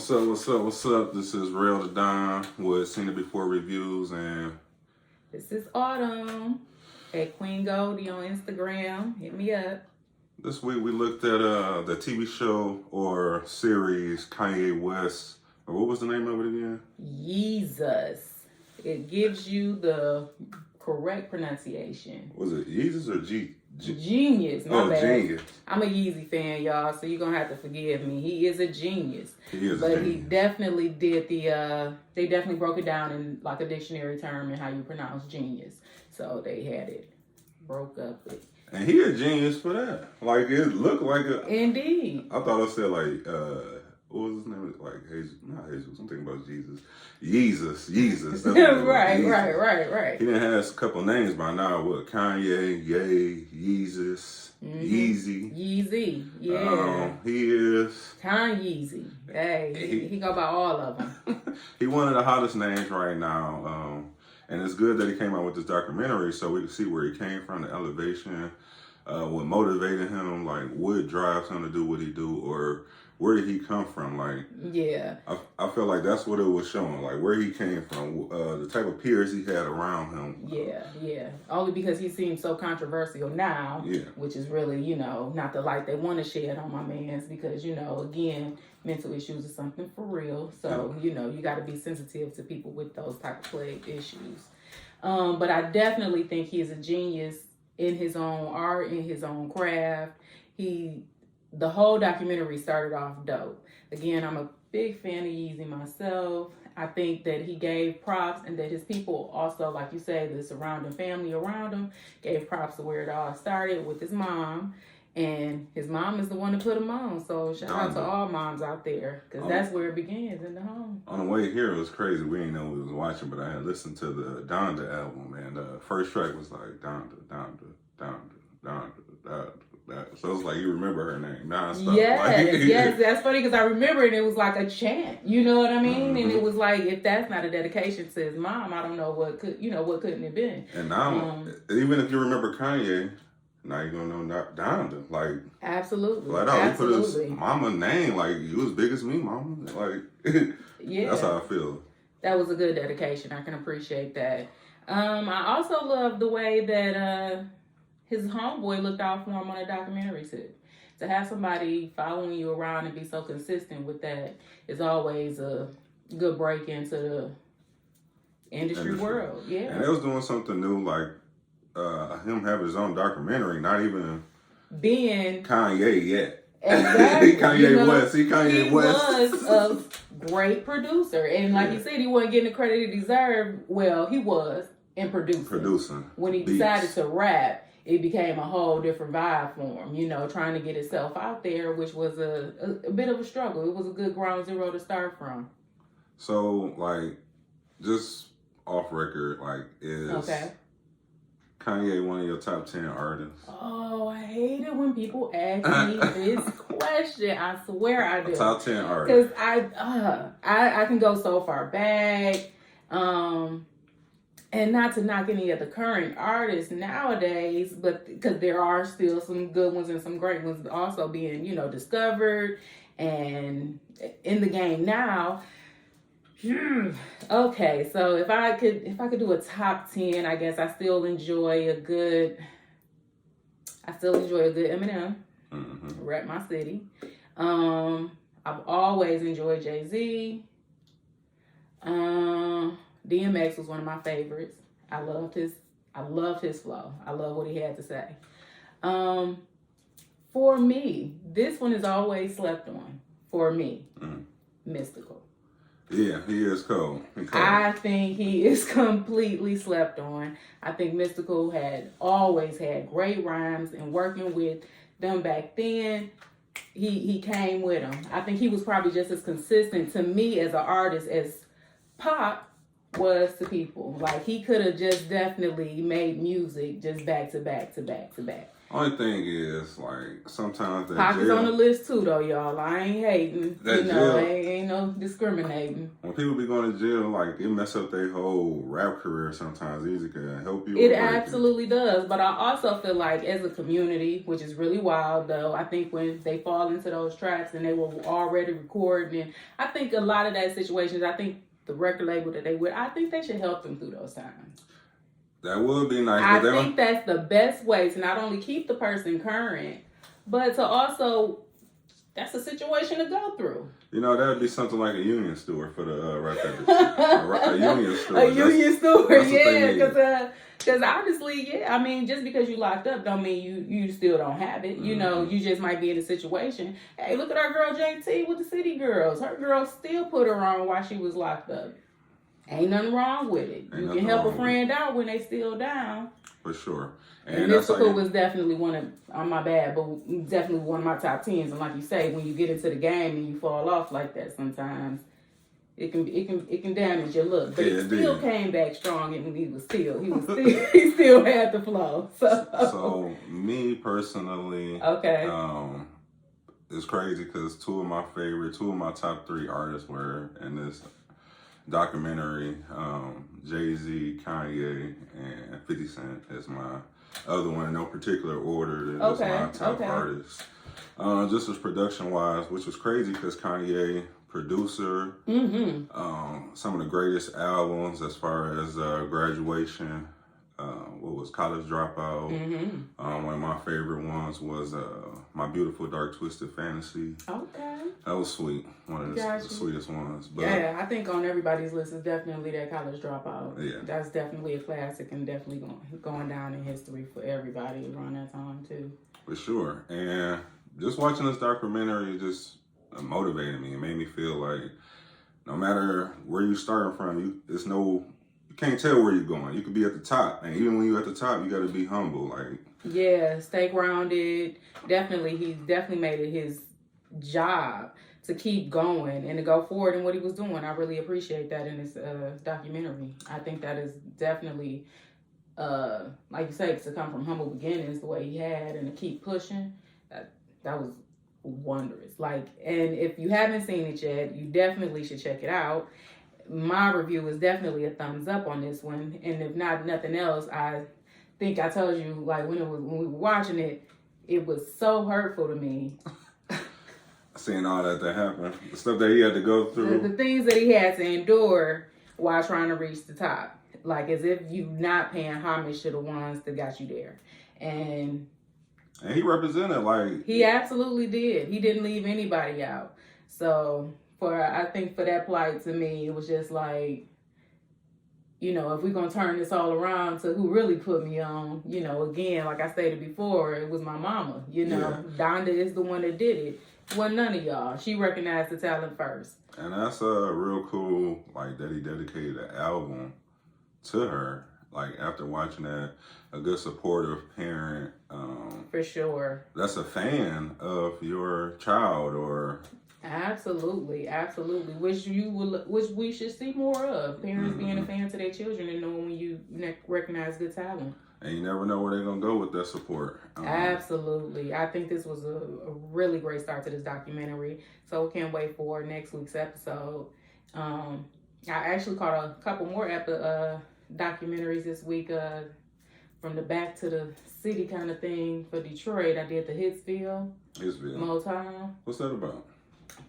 What's up, what's up, what's up? This is Real to Don with Seen It Before Reviews, and this is Autumn at Queen Goldie on Instagram. Hit me up. This week we looked at the TV show or series Kanye West, or what was the name of it again? Yuhs. It gives you the correct pronunciation. Was it Yeezus or Genius, my bad. Genius. I'm a Yeezy fan, y'all, so you're going to have to forgive me. He is a genius. He is but a genius. He definitely did they definitely broke it down in like a dictionary term and how you pronounce genius. So they had it broke up with. And he a genius for that. Like, it looked like a... Indeed. I thought I said, like, what was his name? Like, Jesus, not Jesus. I'm thinking about Jesus. Yeezus. Right. He done has a couple names by now. What? Kanye, Ye, Yeezus, Yeezy. Yeah. He is... Kanye. Hey, he go by all of them. He one of the hottest names right now. And it's good that he came out with this documentary so we can see where he came from, the elevation, what motivated him, like what drives him to do what he do, or where did he come from? Like, yeah, I feel like that's what it was showing, like where he came from, the type of peers he had around him. Yeah. Only because he seems so controversial now, which is really, not the light they want to shed on my man's because, again, mental issues is something for real. So, you got to be sensitive to people with those type of plague issues. But I definitely think he is a genius in his own art, in his own craft. The whole documentary started off dope. Again, I'm a big fan of Yeezy myself. I think that he gave props and that his people also, like you say, the surrounding family around him, gave props to where it all started with his mom. And his mom is the one to put him on. So shout out to all moms out there because that's where it begins, in the home. On the way here, it was crazy. We didn't know we was watching, but I had listened to the Donda album, and the first track was like Donda. So it's like you remember her name nonstop. Yes, that's funny because I remember it. It was like a chant. You know what I mean? And it was like, if that's not a dedication to his mom, I don't know what couldn't have been. And now, even if you remember Kanye, now you're gonna know Donda. Like, absolutely. Flat out, he put his mama name like, you as big as me, mama. Like, that's how I feel. That was a good dedication. I can appreciate that. I also love the way that his homeboy looked out for him on a documentary too. To have somebody following you around and be so consistent with that is always a good break into the industry world. Yeah. And they was doing something new, like him having his own documentary, not even being Kanye yet. Exactly. Kanye West. He was a great producer. And like you said, he wasn't getting the credit he deserved. Well, he was in producing. When he decided to rap, it became a whole different vibe for him, trying to get himself out there, which was a bit of a struggle. It was a good ground zero to start from. So, like, just off record, like, is Kanye one of your top 10 artists? Oh, I hate it when people ask me this question. I swear I do. Top 10 artists. Because I can go so far back. And not to knock any of the current artists nowadays, but because there are still some good ones and some great ones also being, discovered and in the game now. Okay, so if I could do a top 10, I guess I still enjoy a good Eminem. Rep my city. I've always enjoyed Jay-Z. DMX was one of my favorites. I loved his flow. I love what he had to say. For me, this one is always slept on. For me, Mystical. Yeah, he is cold. I think he is completely slept on. I think Mystical had always had great rhymes, and working with them back then, he came with them. I think he was probably just as consistent to me as an artist as Pop was to people. Like, he could have just definitely made music just back to back to back to back. Only thing is, like, sometimes that Pockets jail, on the list too, though, y'all. I ain't hating. That you know, jail, ain't no discriminating. When people be going to jail, like, it mess up their whole rap career sometimes. Easy can help you. It absolutely does. But I also feel like as a community, which is really wild, though, I think when they fall into those traps and they were already recording, and I think a lot of that situations, I think the record label that they with, I think they should help them through those times. That would be nice. I think that's the best way to not only keep the person current, but to also, that's a situation to go through. You know, that would be something like a union steward for the rap industry. A union steward. A union steward, yeah. Because honestly, yeah, I mean, just because you locked up don't mean you still don't have it. You know, you just might be in a situation. Hey, look at our girl JT with the City Girls. Her girl still put her on while she was locked up. Ain't nothing wrong with it. You can help a friend out when they still down. For sure. And Mystical was definitely one of, my bad, but definitely one of my top 10s. And like you say, when you get into the game and you fall off like that sometimes, it can damage your look. But it still came back strong, and he still had the flow. So me personally, okay. It's crazy because two of my top 3 artists were in this documentary. Jay-Z, Kanye, and 50 Cent is my other one in no particular order. That's my top artists. Just as production wise, which was crazy because Kanye, producer, some of the greatest albums as far as Graduation, what was College Dropout. One of my favorite ones was My Beautiful Dark Twisted Fantasy. Okay. That was sweet. One of the sweetest ones. But yeah, I think on everybody's list is definitely that College Dropout. Yeah. That's definitely a classic and definitely going down in history for everybody around that time too. For sure. And just watching this documentary just motivated me. It made me feel like no matter where you're starting from, you can't tell where you're going. You could be at the top, and even when you're at the top, you got to be humble. Like, yeah, stay grounded. Definitely, he definitely made it his job to keep going and to go forward in what he was doing. I really appreciate that in this documentary. I think that is definitely, like you say, to come from humble beginnings the way he had and to keep pushing. That was wondrous. Like, and if you haven't seen it yet, you definitely should check it out. My review is definitely a thumbs up on this one, and if not nothing else, I think I told you, like, when we were watching it, it was so hurtful to me. Seeing all that happened, the stuff that he had to go through, the things that he had to endure while trying to reach the top, like as if you not paying homage to the ones that got you there, and he represented, like, he absolutely did. He didn't leave anybody out. So I think for that plight, to me, it was just like, you know, if we're going to turn this all around to who really put me on, you know, again, like I stated before, it was my mama. You know, Donda is the one that did it. It wasn't none of y'all. She recognized the talent first. And that's real cool, like, that he dedicated an album to her. Like, after watching that, a good supportive parent. For sure. That's a fan of your child or... Absolutely. Which we should see more of. Parents being a fan to their children and knowing when you recognize good talent. And you never know where they're going to go with that support. Absolutely. I think this was a really great start to this documentary. So can't wait for next week's episode. I actually caught a couple more documentaries this week from the back to the city kind of thing for Detroit. I did the Hitsville. Motown. What's that about?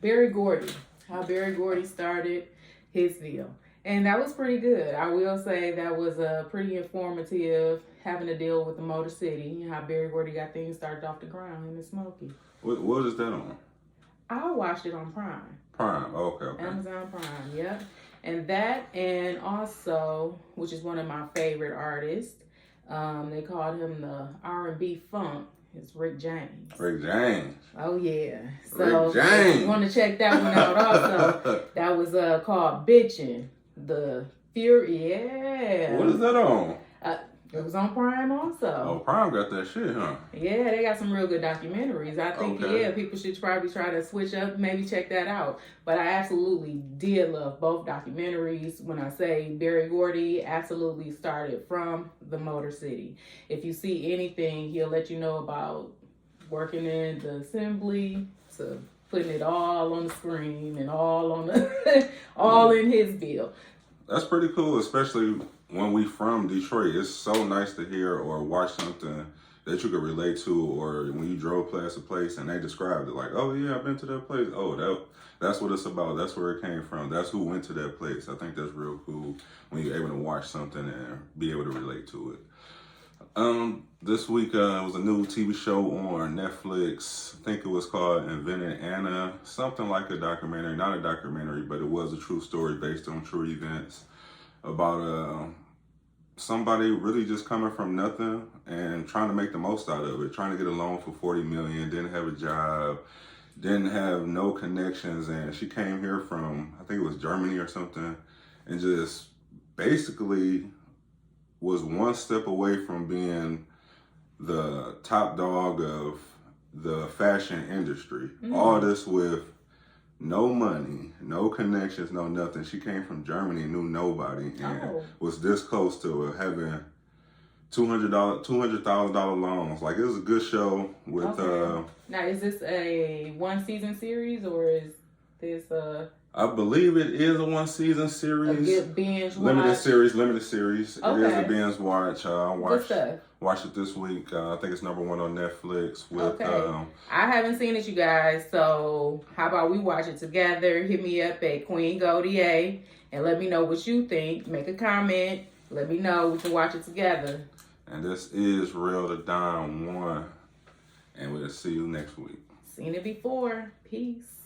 Berry Gordy. How Berry Gordy started Hitsville. And that was pretty good. I will say that was pretty informative, having to deal with the Motor City and how Berry Gordy got things started off the ground in the Smoky. What is that on? I watched it on Prime. Prime, okay. Amazon Prime, yep. And that, and also, which is one of my favorite artists, they called him the R&B Funk. It's Rick James. Rick James. Oh, yeah. So, Rick James. If you want to check that one out also, that was called Bitchin'. The Fury, yeah. What is that on? It was on Prime also. Oh, Prime got that shit, huh? Yeah, they got some real good documentaries. I think, people should probably try to switch up, maybe check that out. But I absolutely did love both documentaries. When I say Berry Gordy absolutely started from the Motor City. If you see anything, he'll let you know about working in the assembly to putting it all on the screen and all on the all in his bill. That's pretty cool, especially when we from Detroit. It's so nice to hear or watch something that you could relate to, or when you drove past a place and they described it like, oh yeah, I've been to that place. Oh, that's what it's about. That's where it came from. That's who went to that place. I think that's real cool when you're able to watch something and be able to relate to it. This week was a new TV show on Netflix. I think it was called Inventing Anna, something like a documentary. Not a documentary, but it was a true story based on true events about somebody really just coming from nothing and trying to make the most out of it, trying to get a loan for $40 million, didn't have a job, didn't have no connections, and she came here from, I think it was Germany or something, and just basically was one step away from being the top dog of the fashion industry. All this with no money, no connections, no nothing. She came from Germany, knew nobody, and was this close to having $200,000 loans. Like, it was a good show with Now, is this a 1-season series or is this I believe it is a 1-season series. A good binge watch. Limited series. It is a binge watch. Watched it this week. I think it's number 1 on Netflix. I haven't seen it, you guys. So how about we watch it together? Hit me up at Queen Goldie and let me know what you think. Make a comment. Let me know. We can watch it together. And this is Real to Dime 1. And we'll see you next week. Seen it before. Peace.